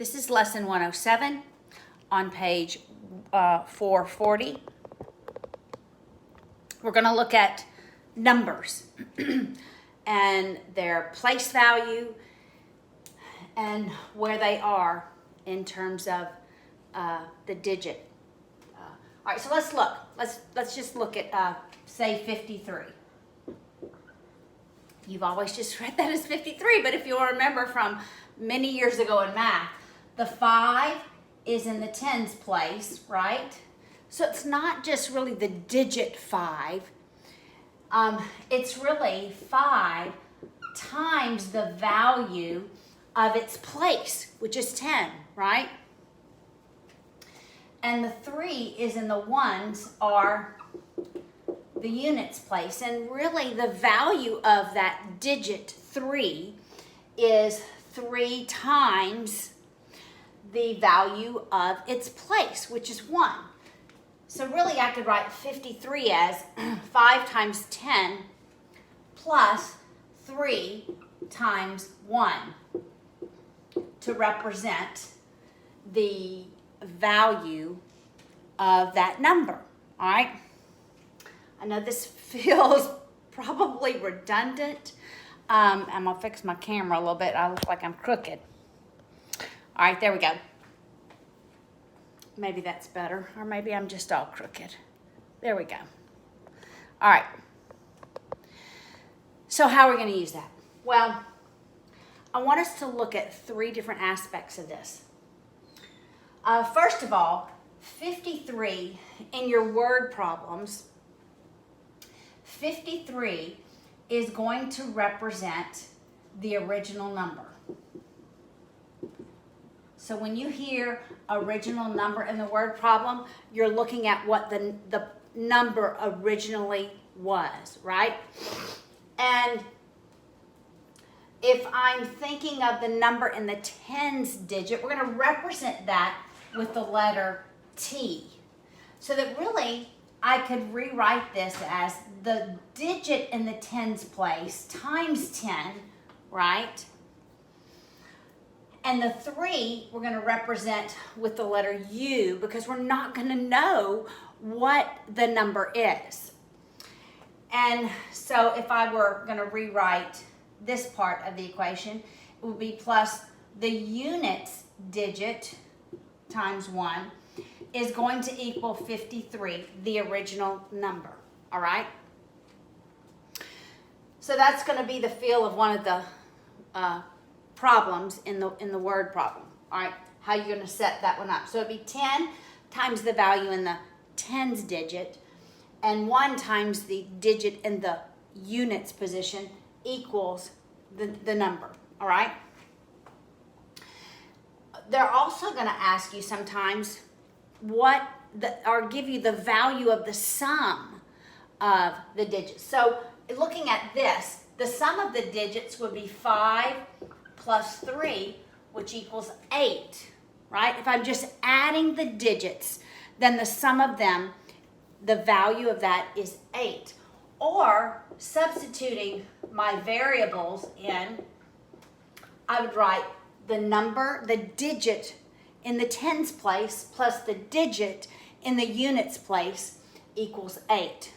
This is lesson 107 on page 440. We're going to look at numbers and their place value and where they are in terms of the digit. All right, so let's look. Let's just look at, say, 53. You've always just read that as 53, but if you'll remember from many years ago in math, the 5 is in the tens place, right? So it's not just really the digit 5. It's really 5 times the value of its place, which is 10, right? And the 3 is in the ones are the units place. And really the value of that digit 3 is 3 times the value of its place, which is 1. So really I could write 53 as 5 times 10 plus 3 times 1 to represent the value of that number, all right? I know this feels probably redundant. I'm gonna fix my camera a little bit. I look like I'm crooked. All right, there we go. Maybe that's better, or maybe I'm just all crooked. There we go. All right. So how are we going to use that? Well, I want us to look at 3 different aspects of this. First of all, 53 in your word problems, 53 is going to represent the original number. So when you hear original number in the word problem, you're looking at what the number originally was, right? And if I'm thinking of the number in the tens digit, we're going to represent that with the letter T. So that really I could rewrite this as the digit in the tens place times 10, right? And the 3 we're going to represent with the letter U because we're not going to know what the number is. And so if I were going to rewrite this part of the equation, it would be plus the units digit times 1 is going to equal 53, the original number, all right? So that's going to be the feel of one of the problems in the word problem, all right? How you're going to set that one up. So it'd be 10 times the value in the tens digit and 1 times the digit in the units position equals the number, all right? They're also going to ask you sometimes or give you the value of the sum of the digits. So looking at this, the sum of the digits would be 5 plus 3, which equals 8, right? If I'm just adding the digits, then the sum of them, the value of that is 8. Or substituting my variables in, I would write the number, the digit in the tens place plus the digit in the units place equals 8.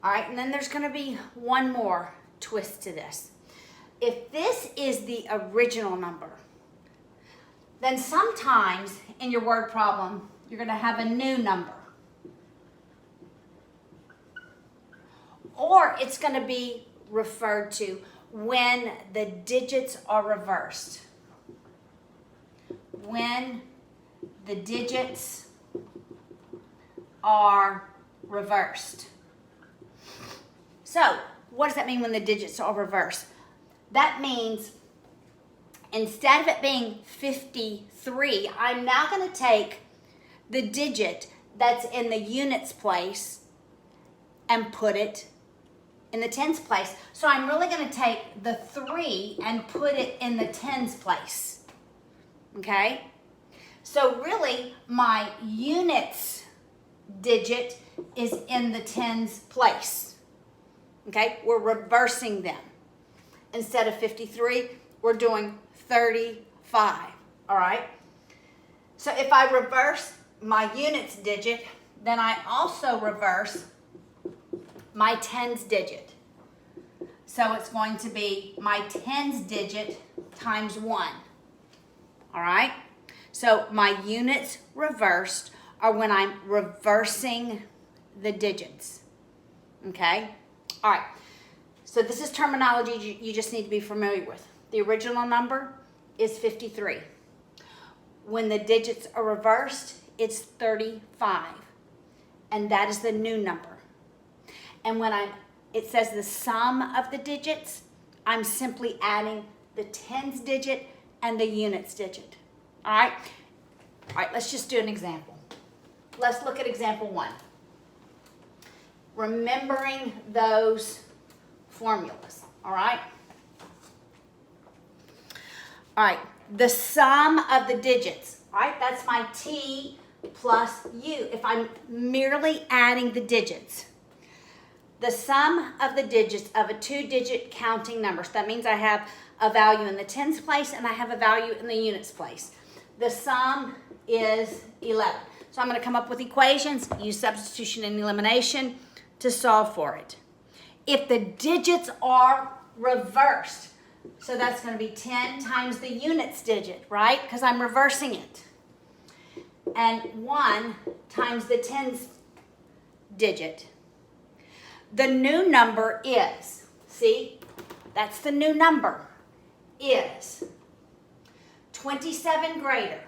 All right, and then there's going to be one more twist to this. If this is the original number, then sometimes in your word problem, you're going to have a new number. Or it's going to be referred to when the digits are reversed. When the digits are reversed. So, what does that mean when the digits are reversed? That means instead of it being 53, I'm now going to take the digit that's in the units place and put it in the tens place. So I'm really going to take the 3 and put it in the tens place. Okay? So really, my units digit is in the tens place. Okay? We're reversing them. Instead of 53, we're doing 35, all right? So if I reverse my units digit, then I also reverse my tens digit. So it's going to be my tens digit times 1, all right? So my units reversed are when I'm reversing the digits, okay? All right, so this is terminology you just need to be familiar with. The original number is 53. When the digits are reversed, it's 35, and that is the new number. And when it says the sum of the digits, I'm simply adding the tens digit and the units digit. All right? All right, let's just do an example. Let's look at example 1. Remembering those formulas, all right? All right, the sum of the digits, all right? That's my T plus U. If I'm merely adding the digits, the sum of the digits of a 2-digit counting number. So that means I have a value in the tens place and I have a value in the units place. The sum is 11. So I'm going to come up with equations, use substitution and elimination to solve for it. If the digits are reversed, so that's going to be 10 times the units digit, right? Because I'm reversing it. And 1 times the tens digit. The new number is, see, that's the new number, is 27 greater.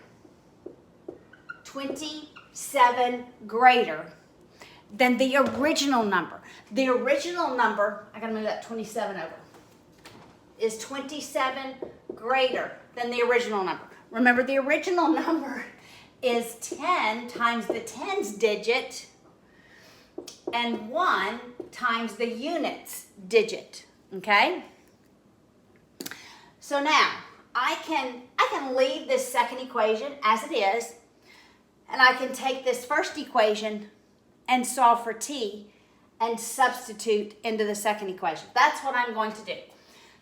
27 greater than the original number. The original number, I gotta move that 27 over, is 27 greater than the original number. Remember, the original number is 10 times the tens digit and 1 times the units digit, okay? So now, I can leave this second equation as it is, and I can take this first equation and solve for T and substitute into the second equation. That's what I'm going to do.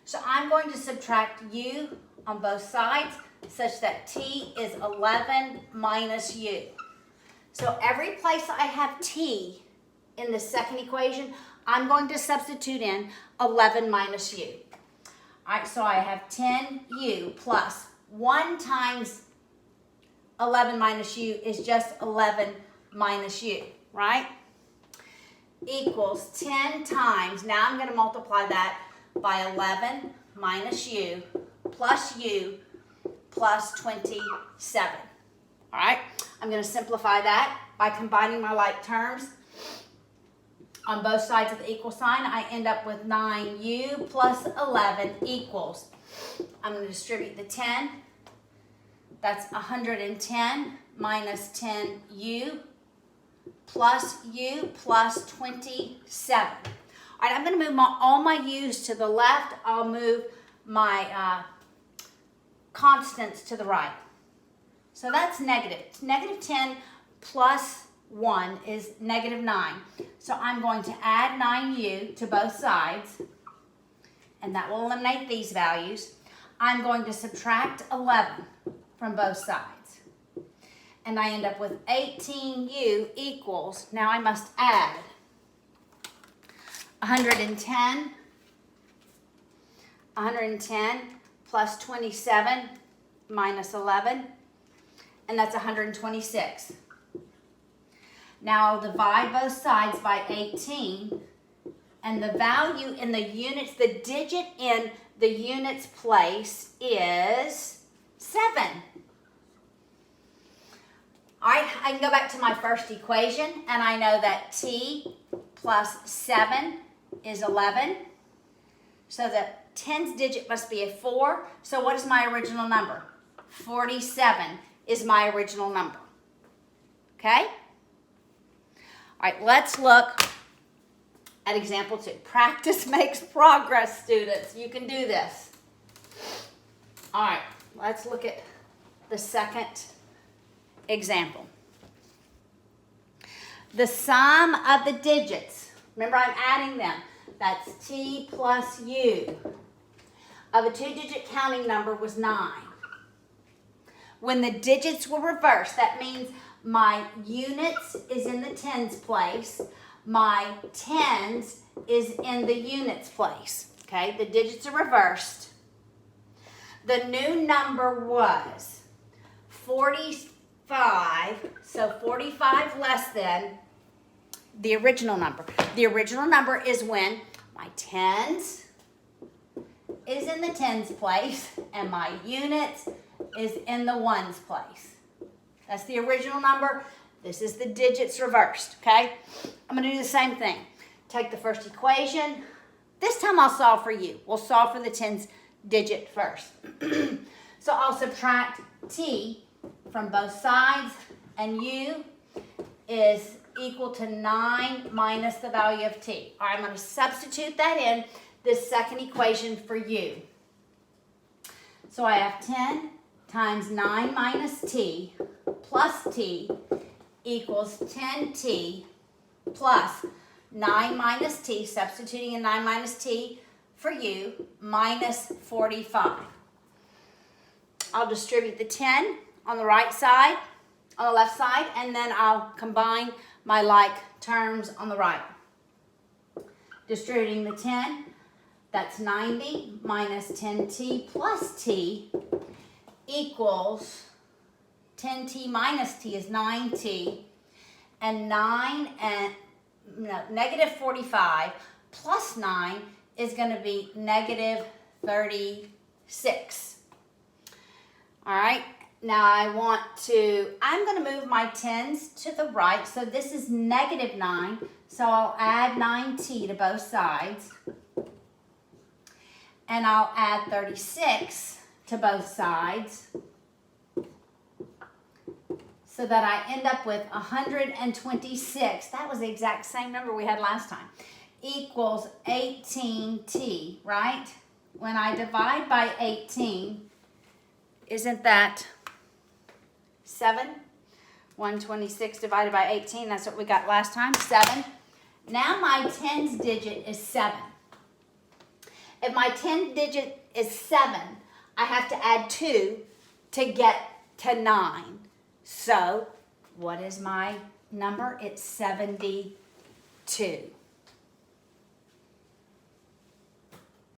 So I'm going to subtract U on both sides such that T is 11 minus U. So every place I have T in the second equation, I'm going to substitute in 11 minus U. All right, so I have 10U plus 1 times 11 minus U is just 11 minus U, right? Equals 10 times, now I'm going to multiply that by 11 minus U plus 27. All right, I'm going to simplify that by combining my like terms. On both sides of the equal sign, I end up with 9U plus 11 equals, I'm going to distribute the 10. That's 110 minus 10U plus U plus 27. All right, I'm going to move all my U's to the left. I'll move my constants to the right. So that's negative. Negative 10 plus 1 is negative 9. So I'm going to add 9U to both sides, and that will eliminate these values. I'm going to subtract 11 from both sides, and I end up with 18U equals, now I must add 110 plus 27 minus 11, and that's 126. Now I'll divide both sides by 18, and the value in the units, the digit in the units place is 7. All right, I can go back to my first equation, and I know that T plus 7 is 11. So the tens digit must be a 4. So what is my original number? 47 is my original number. Okay? All right, let's look at example 2. Practice makes progress, students. You can do this. All right, let's look at the second example. The sum of the digits, remember I'm adding them, that's T plus U. of a 2-digit counting number was 9. When the digits were reversed, that means my units is in the tens place, my tens is in the units place. Okay, the digits are reversed. The new number was 45, so 45 less than the original number. The original number is when my tens is in the tens place and my units is in the ones place. That's the original number. This is the digits reversed, okay? I'm going to do the same thing. Take the first equation. This time I'll solve for you. We'll solve for the tens digit first. So I'll subtract t from both sides, and u is equal to 9 minus the value of t. All right, I'm going to substitute that in this second equation for u. So I have 10 times 9 minus t plus t equals 10t plus 9 minus t, substituting in 9 minus t for u, minus 45. I'll distribute the 10 on the right side, on the left side, and then I'll combine my like terms on the right. Distributing the 10, that's 90 minus 10t plus t equals 10t minus t is 9t, and negative 45 plus 9 is going to be negative 36. All right, now I'm going to move my tens to the right, so this is negative 9, so I'll add 9t to both sides, and I'll add 36 to both sides, so that I end up with 126. That was the exact same number we had last time. Equals 18t, right? When I divide by 18, isn't that 7? 126 divided by 18, that's what we got last time, 7. Now my tens digit is 7. If my 10 digit is 7, I have to add 2 to get to 9. So, what is my number? It's 72.